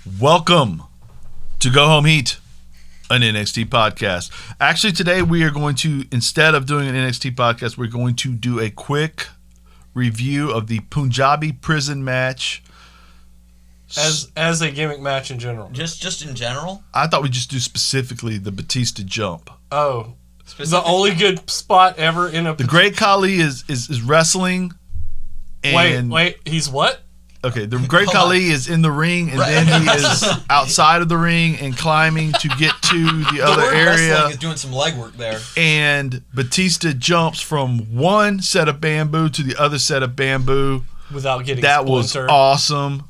Welcome to Go Home Heat, an NXT podcast. Actually, today we are going to, instead of doing an NXT podcast, we're going to do a quick review of the Punjabi prison match. As a gimmick match in general. Just in general? I thought we'd just do specifically the Batista jump. Oh. The only good spot ever in a... The Great Khali is wrestling. And Wait, he's what? Okay, the Great Khali is in the ring, and then he is outside of the ring and climbing to get to the other area. Wrestling is doing some legwork there. And Batista jumps from one set of bamboo to the other set of bamboo. Without getting That was awesome.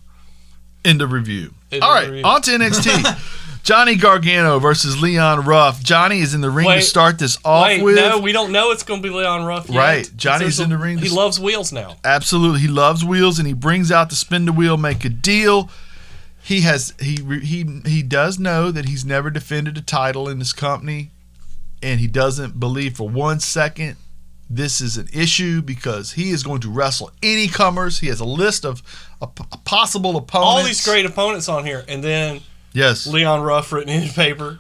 End of review. All right, on to NXT. Johnny Gargano versus Leon Ruff. Johnny is in the ring to start this off with. No, we don't know it's going to be Leon Ruff yet. Right, Johnny's in the ring. He loves wheels now. Absolutely, he loves wheels, and he brings out the spin the wheel, make a deal. He does know that he's never defended a title in this company, and he doesn't believe for 1 second this is an issue because he is going to wrestle any comers. He has a list of possible opponents. All these great opponents on here, and then Leon Ruff written in paper.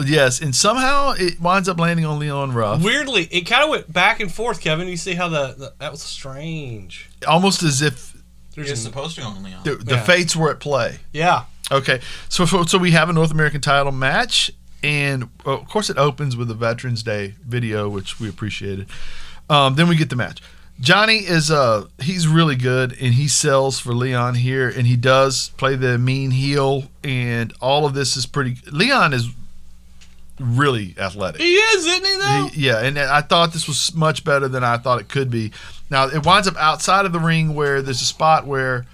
Yes, and somehow it winds up landing on Leon Ruff. Weirdly, it kind of went back and forth, Kevin. You see how that was strange. Almost as if it's supposed to go on Leon. The fates were at play. Yeah. Okay, so we have a North American title match, and of course it opens with a Veterans Day video, which we appreciated. Then we get the match. Johnny is he's really good, and he sells for Leon here, and he does play the mean heel, and all of this is pretty. Leon is really athletic. He is, isn't he, though? Yeah, and I thought this was much better than I thought it could be. Now, it winds up outside of the ring where there's a spot where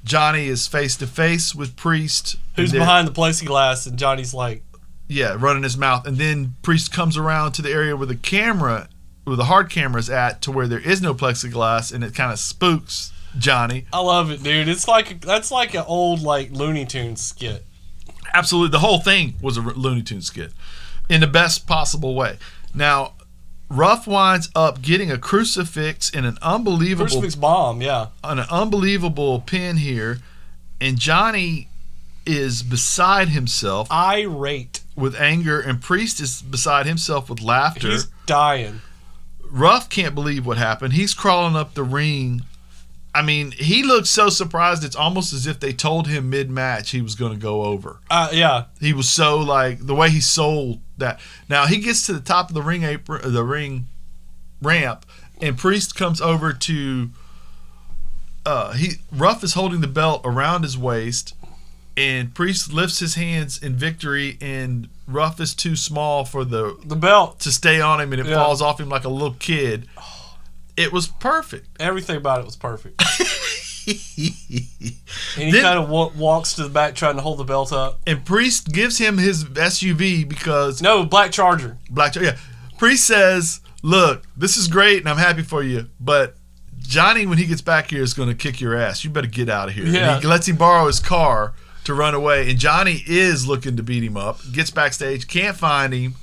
Johnny is face-to-face with Priest. Who's behind the plexiglass, and Johnny's like... Yeah, running his mouth. And then Priest comes around to the area where the hard camera's at, to where there is no plexiglass, and it kind of spooks Johnny. I love it, dude. That's like an old Looney Tunes skit. Absolutely. The whole thing was a Looney Tunes skit in the best possible way. Now, Ruff winds up getting a crucifix in an unbelievable... Crucifix bomb, yeah. On an unbelievable pin here, and Johnny is beside himself. Irate. With anger, and Priest is beside himself with laughter. He's dying. Ruff can't believe what happened. He's crawling up the ring. I mean, he looks so surprised. It's almost as if they told him mid-match he was going to go over. Yeah. He was so, the way he sold that. Now, he gets to the top of the ring apron, the ring ramp, and Priest comes over to... Ruff is holding the belt around his waist, and Priest lifts his hands in victory, and Ruff is too small for the belt to stay on him, and it falls off him like a little kid. It was perfect. Everything about it was perfect. And he kind of walks to the back trying to hold the belt up. And Priest gives him his SUV because... No, Black Charger. Yeah. Priest says, look, this is great, and I'm happy for you, but Johnny, when he gets back here, is going to kick your ass. You better get out of here. Yeah. And he lets him borrow his car to run away, and Johnny is looking to beat him up. Gets backstage, can't find him.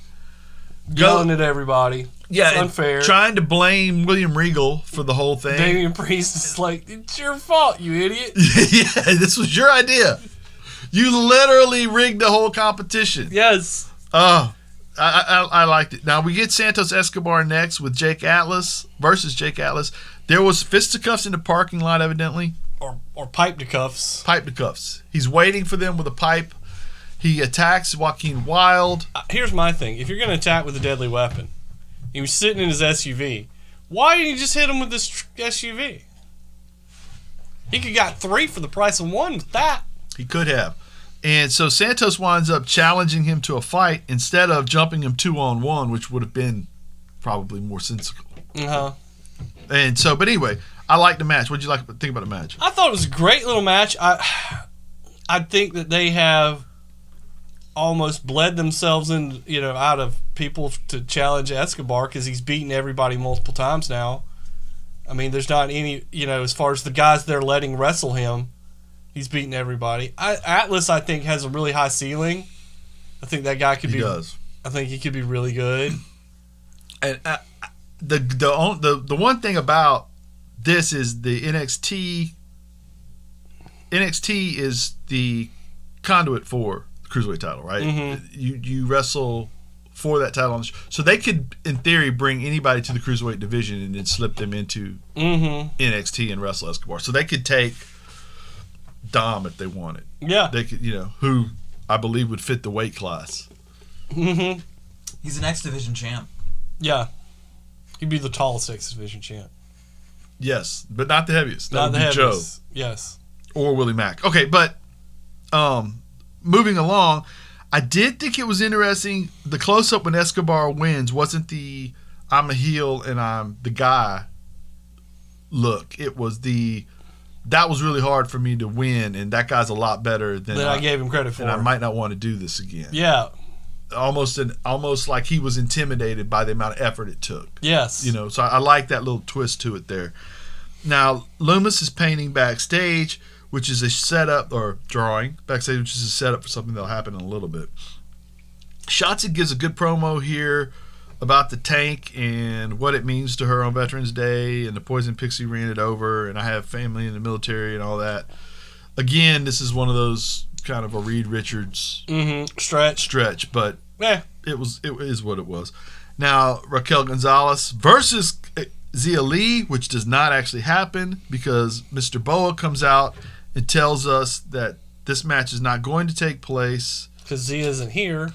Yelling at everybody. Yeah, it's unfair. Trying to blame William Regal for the whole thing. Damian Priest is like, it's your fault, you idiot. Yeah, this was your idea. You literally rigged the whole competition. Yes. Oh, I liked it. Now we get Santos Escobar next with Jake Atlas versus Jake Atlas. There was fisticuffs in the parking lot, evidently. Or pipe to cuffs. Pipe to cuffs. He's waiting for them with a pipe. He attacks Joaquin Wilde. Here's my thing. If you're going to attack with a deadly weapon, he was sitting in his SUV. Why didn't you just hit him with this SUV? He could have got 3 for the price of 1 with that. He could have. And so Santos winds up challenging him to a fight instead of jumping him 2-on-1, which would have been probably more sensible. Uh-huh. And so, but anyway, I like the match. What did you think about the match? I thought it was a great little match. I think that they have almost bled themselves in, out of people to challenge Escobar because he's beaten everybody multiple times now. I mean, there's not any, as far as the guys they're letting wrestle him, he's beaten everybody. Atlas, I think, has a really high ceiling. I think that guy could be. He does. I think he could be really good. And the one thing about this is the NXT is the conduit for the cruiserweight title, right? Mhm. You wrestle for that title on the so they could, in theory, bring anybody to the cruiserweight division and then slip them into NXT and wrestle Escobar. So they could take Dom if they wanted. Yeah. They could, who I believe would fit the weight class. He's an X Division champ. Yeah. He'd be the tallest X Division champ. Yes, but not the heaviest. That Not would the be heaviest. Joe Yes. or Willie Mack. Okay, but moving along, I did think it was interesting. The close-up when Escobar wins wasn't the I'm a heel and I'm the guy look. It was that was really hard for me to win, and that guy's a lot better than That I gave him credit for. and I might not want to do this again. Yeah. Almost like he was intimidated by the amount of effort it took. Yes. So I like that little twist to it there. Now, Loomis is painting backstage, which is a setup, or drawing backstage, which is a setup for something that'll happen in a little bit. Shotzi gives a good promo here about the tank and what it means to her on Veterans Day, and the Poison Pixie ran it over, and I have family in the military and all that. Again, this is one of those kind of a Reed Richards stretch, but Yeah. it is what it was. Now, Raquel Gonzalez versus Zia Lee, which does not actually happen because Mr. Boa comes out and tells us that this match is not going to take place. Because Zia isn't here.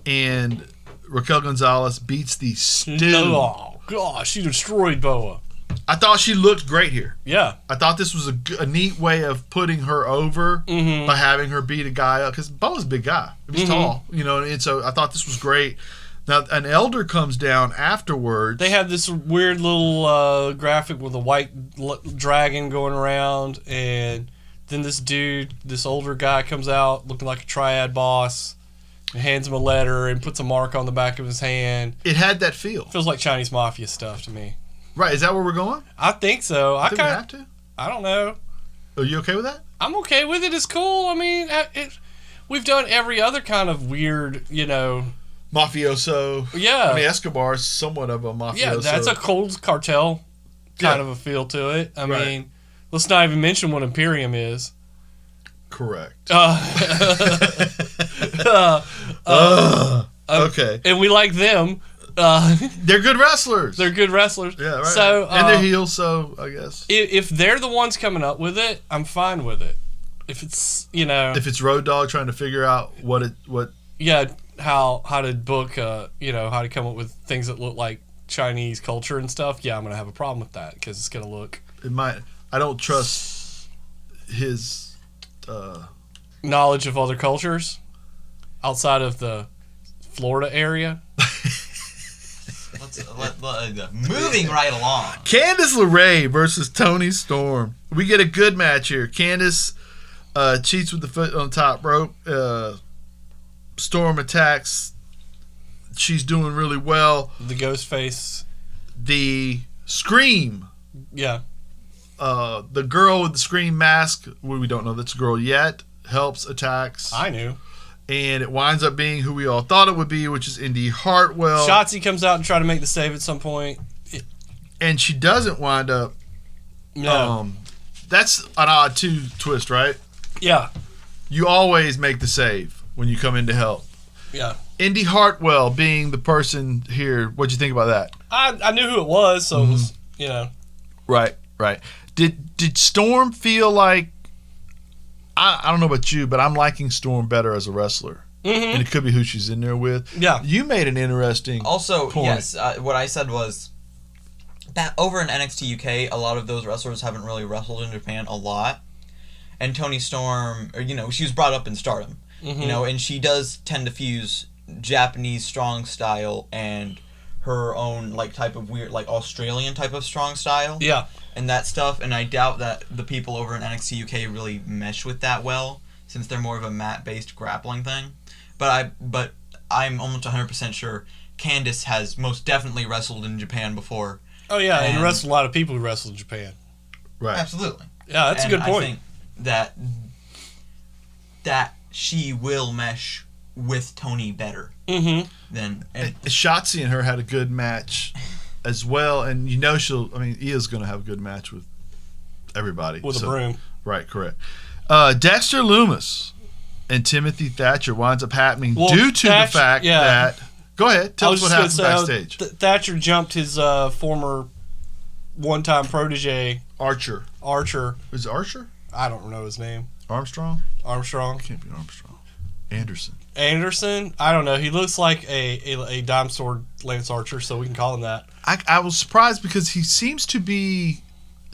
And Raquel Gonzalez beats the stew. Oh, gosh. She destroyed Boa. I thought she looked great here. Yeah. I thought this was a neat way of putting her over by having her beat a guy up. Because Boa's a big guy. He's tall. And so I thought this was great. Now, an elder comes down afterwards. They have this weird little graphic with a white dragon going around, and then this older guy comes out looking like a triad boss, and hands him a letter and puts a mark on the back of his hand. It had that feel. Feels like Chinese mafia stuff to me. Right. Is that where we're going? I think so. Do we have to? I don't know. Are you okay with that? I'm okay with it. It's cool. I mean, we've done every other kind of weird, Mafioso. Yeah. I mean, Escobar is somewhat of a mafioso. Yeah, that's a cold cartel kind of a feel to it. I mean, let's not even mention what Imperium is. Correct. Okay. And we like them. They're good wrestlers. They're good wrestlers. Yeah, right. So, and they're heels, so I guess. If they're the ones coming up with it, I'm fine with it. If it's, If it's Road Dogg trying to figure out what how to book, how to come up with things that look like Chinese culture and stuff, I'm going to have a problem with that because it's going to look... It might... I don't trust his... knowledge of other cultures outside of the Florida area. Moving right along. Candice LeRae versus Toni Storm. We get a good match here. Candice cheats with the foot on the top rope. Storm attacks. She's doing really well. The ghost face. The Scream. Yeah. The girl with the Scream mask, we don't know that's a girl yet, helps, attacks. I knew. And it winds up being who we all thought it would be, which is Indy Hartwell. Shotzi comes out and try to make the save at some point. And she doesn't wind up. No. That's an odd twist, right? Yeah. You always make the save when you come in to help. Yeah. Indy Hartwell being the person here. What'd you think about that? I knew who it was, so it was, Right. Did Storm feel like... I don't know about you, but I'm liking Storm better as a wrestler. And it could be who she's in there with. Yeah. You made an interesting Also, point. yes, what I said was that over in NXT UK, a lot of those wrestlers haven't really wrestled in Japan a lot. And Toni Storm, she was brought up in Stardom, and she does tend to fuse Japanese strong style and her own type of weird Australian type of strong style. Yeah. And that stuff, and I doubt that the people over in NXT UK really mesh with that well, since they're more of a mat-based grappling thing. But I'm almost 100% sure Candice has most definitely wrestled in Japan before. Oh yeah, and wrestled a lot of people who wrestled in Japan. Right. Absolutely. Yeah, that's a good point. I think that she will mesh with Toni better than. Shotzi and her had a good match as well, and Ia's going to have a good match with everybody. With a broom. Right, correct. Dexter Lumis and Timothy Thatcher winds up happening due to Thatcher, the fact that. Go ahead. Tell us what happened backstage. Thatcher jumped his former one-time protege Archer. Is it Archer? I don't know his name. Armstrong? Can't be Armstrong. Anderson? I don't know. He looks like a dime sword Lance Archer, so we can call him that. I was surprised because he seems to be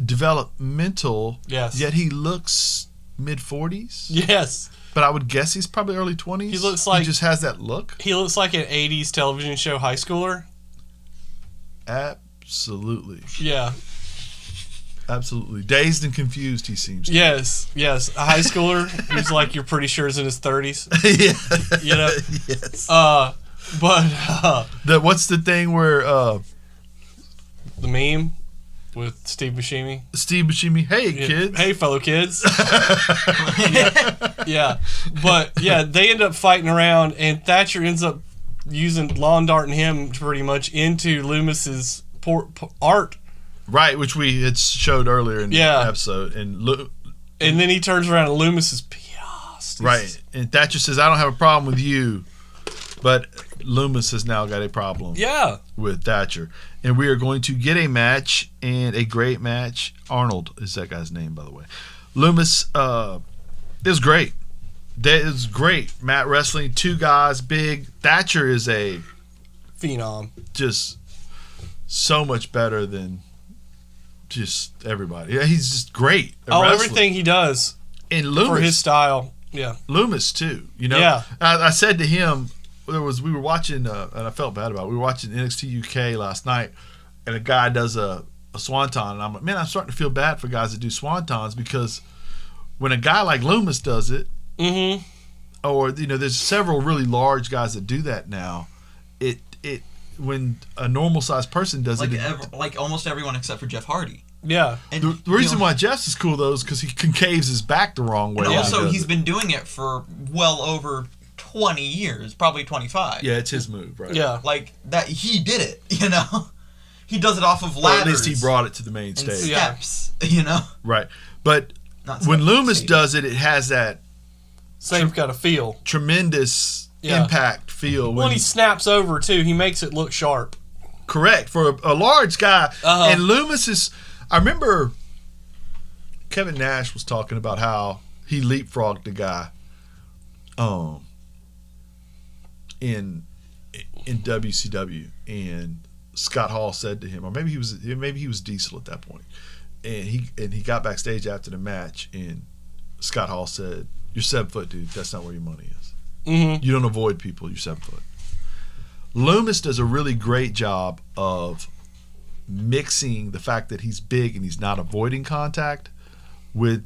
developmental. Yes. Yet he looks mid-40s. Yes. But I would guess he's probably early 20s. He looks like... He just has that look. He looks like an 80s television show high schooler. Absolutely. Yeah. Absolutely. Dazed and confused he seems to Yes. A high schooler who's like you're pretty sure is in his 30s. Yeah. You know? Yes. What's the thing where the meme with Steve Buscemi? Hey kids. Hey fellow kids. Yeah. But yeah, they end up fighting around and Thatcher ends up using lawn darting him pretty much into Loomis's art. Right, which we had showed earlier in the episode. And then he turns around and Loomis is pissed. Right. And Thatcher says, I don't have a problem with you. But Loomis has now got a problem with Thatcher. And we are going to get a match, and a great match. Arnold is that guy's name, by the way. Loomis is great. That is great. Mat wrestling, two guys, big. Thatcher is a phenom. Just so much better than just everybody. Yeah, he's just great. Everything he does and Loomis, for his style. Yeah. Loomis, too. You know? Yeah. I said to him, we were watching, and I felt bad about it. We were watching NXT UK last night, and a guy does a swanton, and I'm like, man, I'm starting to feel bad for guys that do swantons because when a guy like Loomis does it, or there's several really large guys that do that now. When a normal sized person does like almost everyone except for Jeff Hardy. Yeah. And the reason why Jeff's is cool though is because he concaves his back the wrong way. And also, he's been doing it for well over 20 years, probably 25. Yeah, it's his move, right? Yeah. Like that, he did it. He does it off of ladders. Or at least he brought it to the main stage. Steps. Right, but when Loomis does it, it has that same kind of feel, tremendous impact feel. When he snaps over too, he makes it look sharp. Correct for a large guy, and Loomis is. I remember Kevin Nash was talking about how he leapfrogged the guy, in WCW, and Scott Hall said to him, or maybe he was Diesel at that point, and he got backstage after the match, and Scott Hall said, "You're 7 foot, dude. That's not where your money is. You don't avoid people. You're 7 foot." Loomis does a really great job of mixing the fact that he's big and he's not avoiding contact with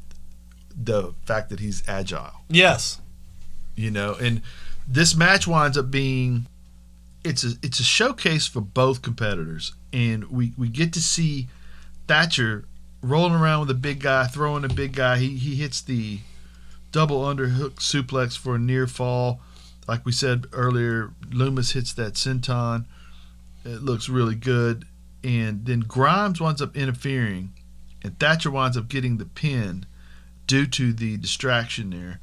the fact that he's agile. Yes. And this match winds up being it's a showcase for both competitors, and we get to see Thatcher rolling around with a big guy, throwing a big guy. He hits the double underhook suplex for a near fall. Like we said earlier, Loomis hits that senton. It looks really good. And then Grimes winds up interfering, and Thatcher winds up getting the pin due to the distraction there.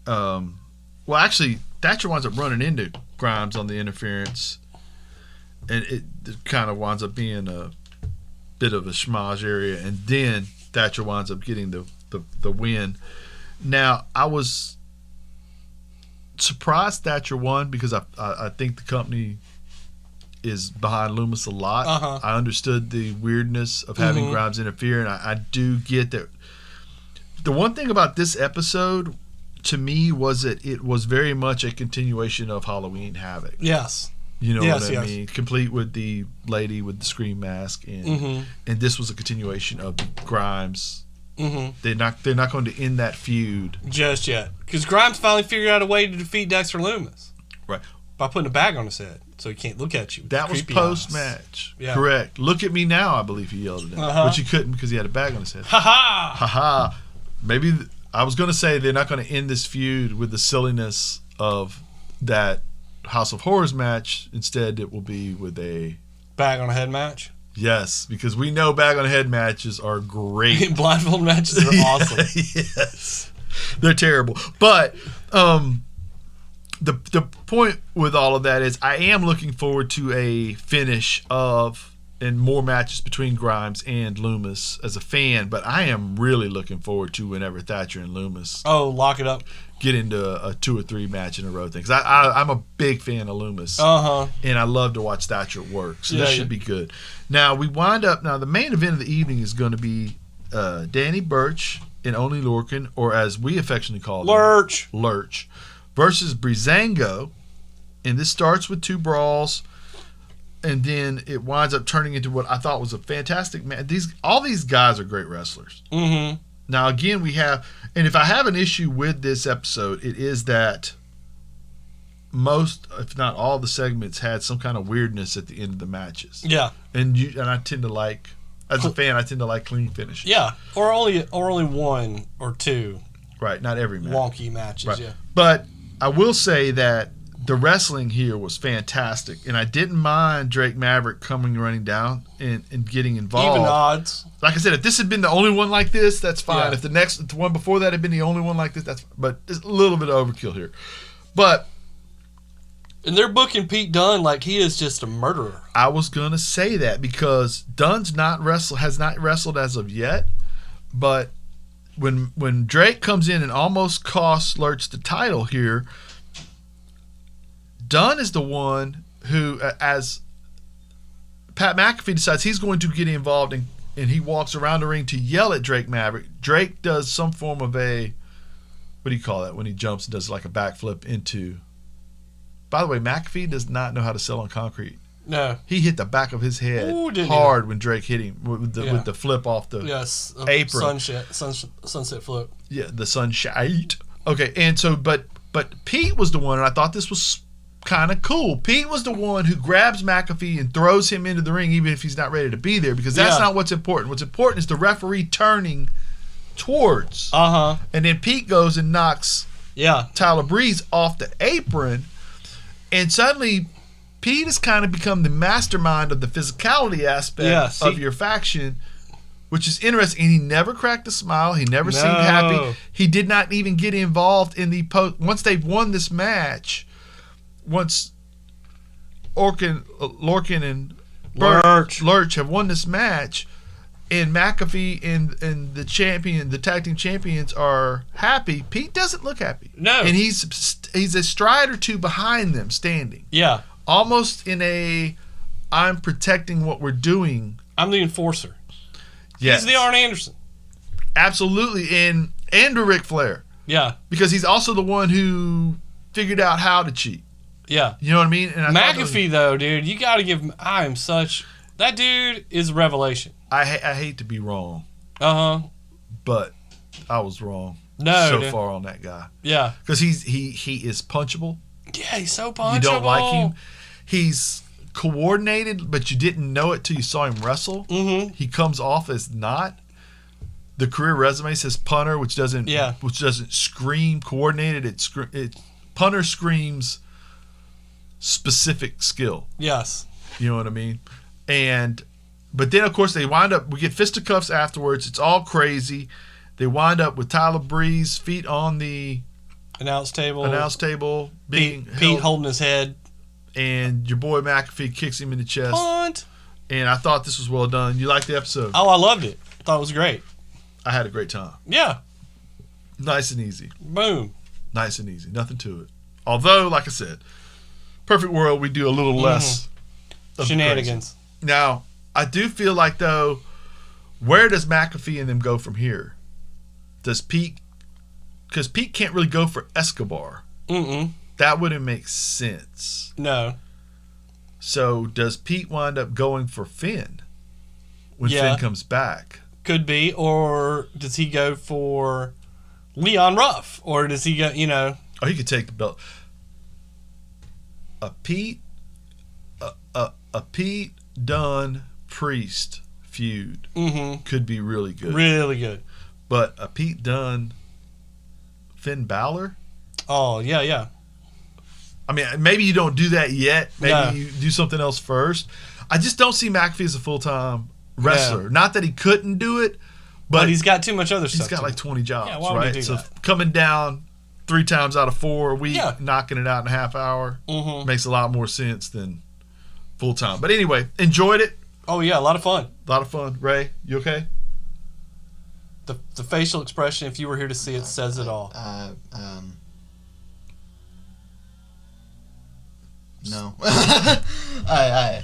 Well, actually, Thatcher winds up running into Grimes on the interference, and it kind of winds up being a bit of a schmozz area, and then Thatcher winds up getting the win. Now, I was surprised Thatcher won because I think the company is behind Loomis a lot. I understood the weirdness of having Grimes interfere, and I do get that. The one thing about this episode, to me, was that it was very much a continuation of Halloween Havoc. Yes. You know what I mean? Complete with the lady with the scream mask, and this was a continuation of Grimes. They're not going to end that feud just yet, because Grimes finally figured out a way to defeat Dexter Loomis. Right. By putting a bag on his head, so he can't look at you. That was post-match. Yeah. Correct. Look at me now, I believe he yelled at him. Which he couldn't because he had a bag on his head. Ha-ha! Ha-ha. Maybe, I was going to say they're not going to end this feud with the silliness of that House of Horrors match. Instead, it will be with a bag on a head match. Yes, because we know bag on a head matches are great. Blindfold matches are awesome. Yes. They're terrible. But the point with all of that is I am looking forward to a finish of and more matches between Grimes and Loomis as a fan, but I am really looking forward to whenever Thatcher and Loomis lock it up. get into a 2 or 3 match in a row thing. Because I'm a big fan of Loomis. And I love to watch Thatcher work. So this should be good. Now, the main event of the evening is going to be Danny Burch and Oney Lorcan, or as we affectionately call him, Lurch, versus Breezango. And this starts with 2 brawls. And then it winds up turning into what I thought was a fantastic match. All these guys are great wrestlers. Mm-hmm. Now, again, and if I have an issue with this episode, it is that most, if not all, the segments had some kind of weirdness at the end of the matches. Yeah. And I tend to like, as a fan, I tend to like clean finishes. Yeah. Or only 1 or 2. Right. Not every match. Wonky matches. Right. Yeah. But I will say that the wrestling here was fantastic, and I didn't mind Drake Maverick running down and getting involved. Even odds. Like I said, if this had been the only one like this, that's fine. Yeah. If the one before that had been the only one like this, that's fine. But it's a little bit of overkill here. But and they're booking Pete Dunne like he is just a murderer. I was gonna say that because Dunne's has not wrestled as of yet, but when Drake comes in and almost costs Lurch the title here, Dunne is the one who, as Pat McAfee decides he's going to get involved and he walks around the ring to yell at Drake Maverick. Drake does some form of what do you call that when he jumps and does like a backflip into. By the way, McAfee does not know how to sell on concrete. No. He hit the back of his head hard when Drake hit him with the flip off the apron. Sunset flip. Yeah, the sunshine. Okay, and so but Pete was the one, and I thought this was kind of cool. Pete was the one who grabs McAfee and throws him into the ring even if he's not ready to be there, because that's not what's important. What's important is the referee turning towards. And then Pete goes and knocks Tyler Breeze off the apron, and suddenly Pete has kind of become the mastermind of the physicality aspect of your faction, which is interesting. And he never cracked a smile. He never seemed happy. He did not even get involved in the post. Once they've won this match, once Lorcan and Lurch have won this match, and McAfee and the tag team champions are happy, Pete doesn't look happy. No. And he's a stride or 2 behind them standing. Yeah. Almost in I'm protecting what we're doing. I'm the enforcer. Yes. He's the Arn Anderson. Absolutely. And the Ric Flair. Yeah. Because he's also the one who figured out how to cheat. Yeah. You know what I mean? And McAfee, though, dude, you got to give him. That dude is a revelation. I hate to be wrong. But I was wrong. Far on that guy. Yeah. Because he is punchable. Yeah, he's so punchable. You don't like him. He's coordinated, but you didn't know it till you saw him wrestle. Mm-hmm. He comes off as not. The career resume says punter, which doesn't scream coordinated. Punter screams specific skill. Yes. You know what I mean? But then of course we get fisticuffs afterwards. It's all crazy. They wind up with Tyler Breeze feet on the announce table being Pete holding his head, and your boy McAfee kicks him in the chest. Punt. And I thought this was well done. You liked the episode? Oh, I loved it. I thought it was great. I had a great time. Yeah. Nice and easy. Boom. Nice and easy. Nothing to it. Although, like I said, perfect world, we do a little less of shenanigans. Now, I do feel like, though, where does McAfee and them go from here? Does Pete... Because Pete can't really go for Escobar. That wouldn't make sense. No. So, does Pete wind up going for Finn when Finn comes back? Could be. Or does he go for Leon Ruff? Or does he go, Oh, he could take the belt. A Pete Dunne Priest feud could be really good. Really good. But a Pete Dunne Finn Balor? Oh, yeah. I mean, maybe you don't do that yet. Maybe you do something else first. I just don't see McAfee as a full-time wrestler. No. Not that he couldn't do it, But he's got too much other he's stuff. got to like do. 20 jobs, Yeah, why would he right? do So that? coming down 3 times out of 4 a week, Yeah. knocking it out in a half hour, Mhm. makes a lot more sense than full time. But anyway, enjoyed it. Oh yeah, a lot of fun. A lot of fun. Ray, you okay? The facial expression, if you were here to see it, says it all. No. I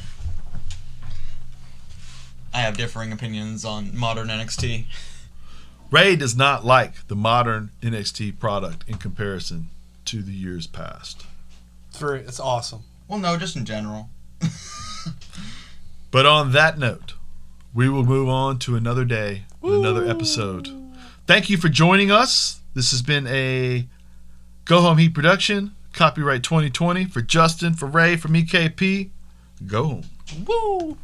have differing opinions on modern NXT. Ray does not like the modern NXT product in comparison to the years past. It's awesome. Well, no, just in general. But on that note, we will move on to another day, with another episode. Thank you for joining us. This has been a Go Home Heat production, copyright 2020. For Justin, for Ray, for me, KP, go home. Woo!